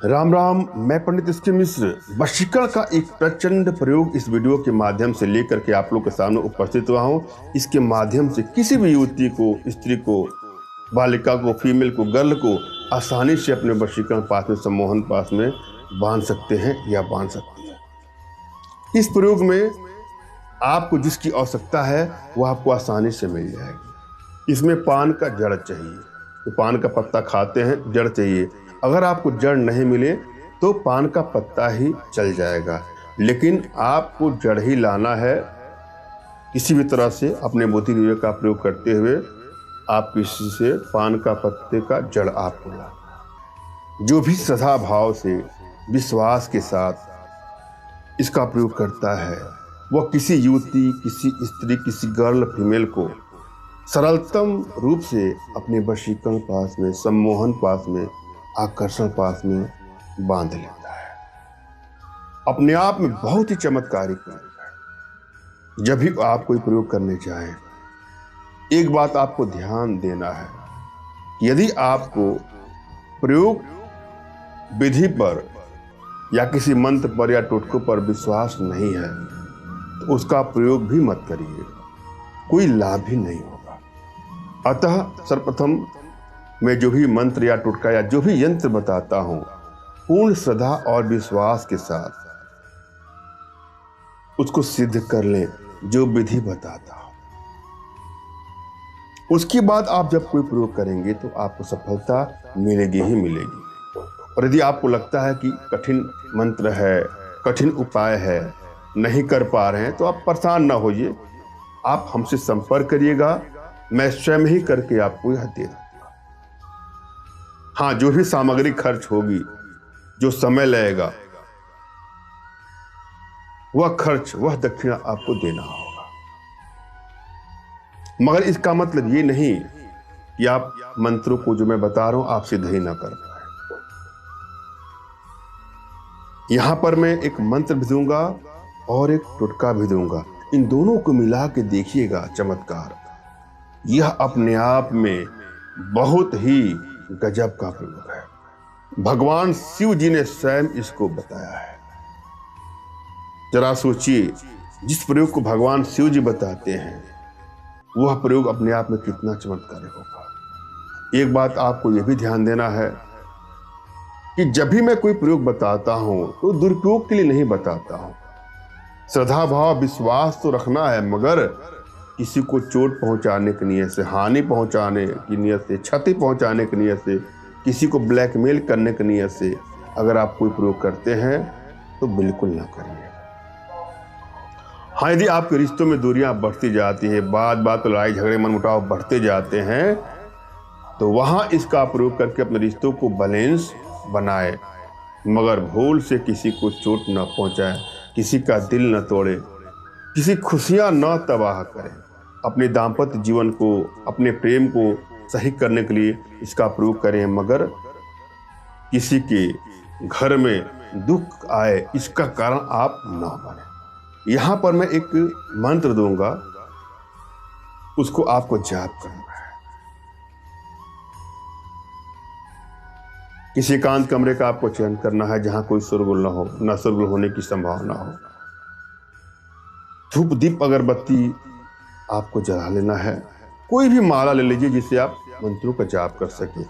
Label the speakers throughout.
Speaker 1: राम राम। मैं पंडित इसके मिश्र वशीकरण का एक प्रचंड प्रयोग इस वीडियो के माध्यम से लेकर के आप लोग के सामने उपस्थित हुआ हूँ। इसके माध्यम से किसी भी युवती को, स्त्री को, बालिका को, फीमेल को, गर्ल को आसानी से अपने वशीकरण पास में, सम्मोहन पास में बांध सकते हैं या बांध सकते हैं। इस प्रयोग में आपको जिसकी आवश्यकता है वह आपको आसानी से मिल जाएगी। इसमें पान का जड़ चाहिए, तो पान का पत्ता खाते हैं, जड़ चाहिए। अगर आपको जड़ नहीं मिले तो पान का पत्ता ही चल जाएगा, लेकिन आपको जड़ ही लाना है। किसी भी तरह से अपने बुद्धि विवेक का प्रयोग करते हुए आप किसी से पान का पत्ते का जड़ आपको लाना। जो भी श्रद्धा भाव से, विश्वास के साथ इसका प्रयोग करता है वह किसी युवती, किसी स्त्री, किसी गर्ल, फीमेल को सरलतम रूप से अपने वशीकरण पास में, सम्मोहन पास में, आकर्षण पास में बांध लेता है। अपने आप में बहुत ही चमत्कारिक प्रयोग है। जब भी आप कोई प्रयोग करने चाहें, एक बात आपको ध्यान देना है, यदि आपको प्रयोग विधि पर या किसी मंत्र पर या टोटकों पर विश्वास नहीं है तो उसका प्रयोग भी मत करिए, कोई लाभ ही नहीं होगा। अतः सर्वप्रथम मैं जो भी मंत्र या टोटका या जो भी यंत्र बताता हूं, पूर्ण श्रद्धा और विश्वास के साथ उसको सिद्ध कर लें जो विधि बताता हूं। उसके बाद आप जब कोई प्रयोग करेंगे तो आपको सफलता मिलेगी ही मिलेगी। और यदि आपको लगता है कि कठिन मंत्र है, कठिन उपाय है, नहीं कर पा रहे हैं, तो आप परेशान ना होइए, आप हमसे संपर्क करिएगा, मैं स्वयं ही करके आपको यह दे दूंगा। हाँ, जो भी सामग्री खर्च होगी, जो समय लगेगा, वह खर्च, वह दक्षिणा आपको देना होगा। मगर इसका मतलब ये नहीं कि आप मंत्रों को जो मैं बता रहा हूं आप सिद्ध ही ना कर पाए। यहां पर मैं एक मंत्र भी दूंगा और एक टोटका भी दूंगा। इन दोनों को मिला के देखिएगा चमत्कार। यह अपने आप में बहुत ही गजब का प्रयोग है। भगवान शिव जी ने स्वयं इसको बताया है। जरा सोचिए, जिस प्रयोग को भगवान शिव जी बताते हैं वह प्रयोग अपने आप में कितना चमत्कारिक होगा। एक बात आपको यह भी ध्यान देना है कि जब भी मैं कोई प्रयोग बताता हूं तो दुरुपयोग के लिए नहीं बताता हूं। श्रद्धा भाव, विश्वास तो रखना है, मगर किसी को चोट पहुंचाने की नियत से, हानि पहुंचाने की नियत से, क्षति पहुंचाने की नियत से, किसी को ब्लैकमेल करने की नियत से अगर आप कोई प्रयोग करते हैं तो बिल्कुल ना करिए। हाँ, यदि आपके रिश्तों में दूरियां बढ़ती जाती है, बात बात लड़ाई झगड़े मनमुटाव बढ़ते जाते हैं, तो वहां इसका प्रयोग करके अपने रिश्तों को बैलेंस बनाए, मगर भूल से किसी को चोट न पहुंचाए, किसी का दिल न तोड़े, किसी खुशियां न तबाह करें। अपने दाम्पत्य जीवन को, अपने प्रेम को सही करने के लिए इसका प्रयोग करें, मगर किसी के घर में दुख आए इसका कारण आप न बने। यहां पर मैं एक मंत्र दूंगा, उसको आपको जाप करना है। किसी एकांत कमरे का आपको चयन करना है जहां कोई शोरगुल न हो, न शोरगुल होने की संभावना हो। धूप दीप अगरबत्ती आपको जला लेना है। कोई भी माला ले लीजिए जिससे आप मंत्रों का जाप कर सके।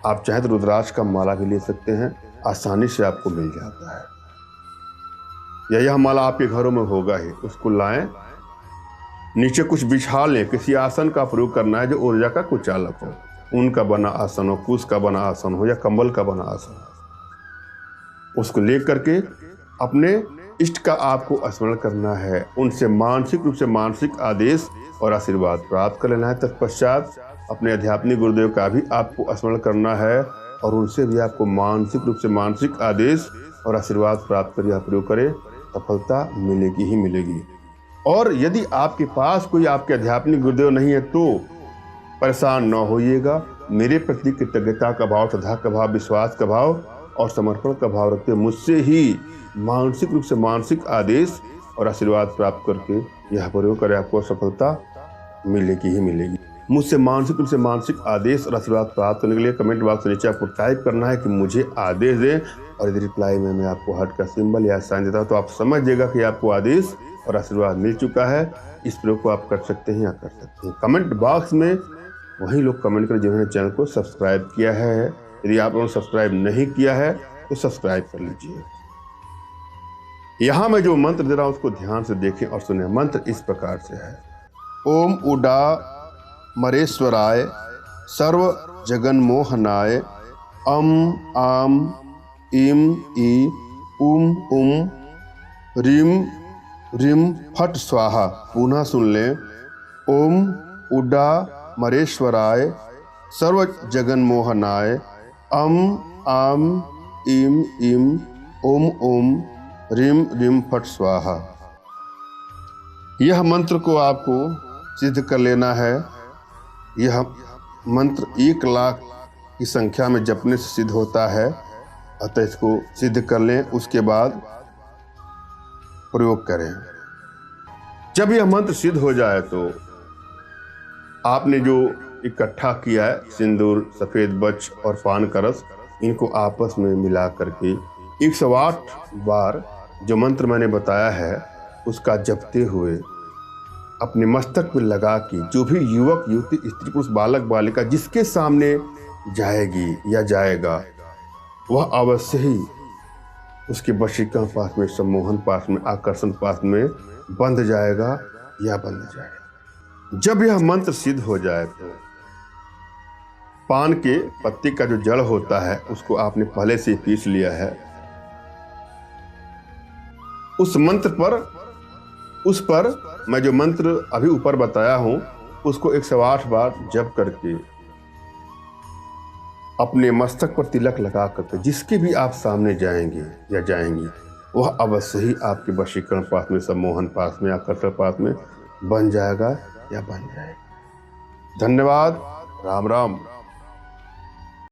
Speaker 1: आप चाहे तो रुद्राक्ष का माला भी ले सकते हैं, आसानी से आपको मिल जाता है। या यह माला आपके घरों में होगा ही, उसको लाएं, नीचे कुछ बिछा लें। किसी आसन का प्रयोग करना है जो ऊर्जा का कुचालक हो, ऊन का बना आसन हो, कुश का बना आसन हो या कंबल का बना आसन हो। उसको ले करके अपने इष्ट का आपको स्मरण करना है, उनसे मानसिक रूप से मानसिक आदेश और आशीर्वाद प्राप्त कर लेना है। तत्पश्चात अपने आध्यात्मिक गुरुदेव का भी आपको स्मरण करना है और उनसे भी आपको मानसिक रूप से मानसिक आदेश और आशीर्वाद प्राप्त कर यह प्रयोग करें, सफलता मिलेगी ही मिलेगी। और यदि आपके पास कोई आपके आध्यात्मिक गुरुदेव नहीं है तो परेशान न होइएगा। मेरे प्रति कृतज्ञता का भाव, श्रद्धा का भाव, विश्वास का भाव और समर्पण का भाव रखते मुझसे ही मानसिक रूप से मानसिक आदेश और आशीर्वाद प्राप्त करके यह प्रयोग करें, आपको सफलता मिलेगी ही मिलेगी। मुझसे मानसिक रूप से मानसिक आदेश और आशीर्वाद प्राप्त करने के लिए कमेंट बॉक्स के नीचे आपको टाइप करना है कि मुझे आदेश दें, और यदि रिप्लाई में मैं आपको हार्ट का सिंबल या साइन देता हूँ तो आप समझ जाइएगा कि आपको आदेश और आशीर्वाद मिल चुका है। इस प्रयोग को आप कर सकते हैं या कर सकते हैं। कमेंट बॉक्स में वही लोग कमेंट करें जिन्होंने चैनल को सब्सक्राइब किया है। यदि आप लोगों ने सब्सक्राइब नहीं किया है तो सब्सक्राइब कर लीजिए। यहाँ मैं जो मंत्र दे रहा हूँ उसको ध्यान से देखें और सुने। मंत्र इस प्रकार से है। ओम उडा मरेश्वराय सर्व जगन्मोहनाय अम आम इम ई उम उम रीम रीम फट स्वाहा। पुनः सुन लें। ओम उडा मरेश्वराय सर्व जगन्मोहनाय अम आम इम इम ओम ओम रीम रीम फट स्वाहा। यह मंत्र को आपको सिद्ध कर लेना है। यह मंत्र 1 लाख की संख्या में जपने से सिद्ध होता है, अतः इसको सिद्ध कर लें, उसके बाद प्रयोग करें। जब यह मंत्र सिद्ध हो जाए तो आपने जो इकट्ठा किया है सिंदूर, सफेद बच और पान का रस, इनको आपस में मिला करके 108 बार जो मंत्र मैंने बताया है उसका जपते हुए अपने मस्तक पर लगा के जो भी युवक युवती स्त्री पुरुष बालक बालिका जिसके सामने जाएगी या जाएगा वह अवश्य ही उसके वशीकरण पास में, सम्मोहन पास में, आकर्षण पास में बंध जाएगा या बंध जाएगा। जब यह मंत्र सिद्ध हो जाए तो पान के पत्ते का जो जड़ होता है उसको आपने पहले से पीस लिया है। उस पर मैं जो मंत्र अभी ऊपर बताया हूं उसको 108 बार जप करके अपने मस्तक पर तिलक लगा करके जिसके भी आप सामने जाएंगे या जाएंगी वह अवश्य ही आपके वशीकरण पास में, सम्मोहन पास में, आकर्षण पास में बन जाएगा या बन जाएगा। धन्यवाद। राम राम।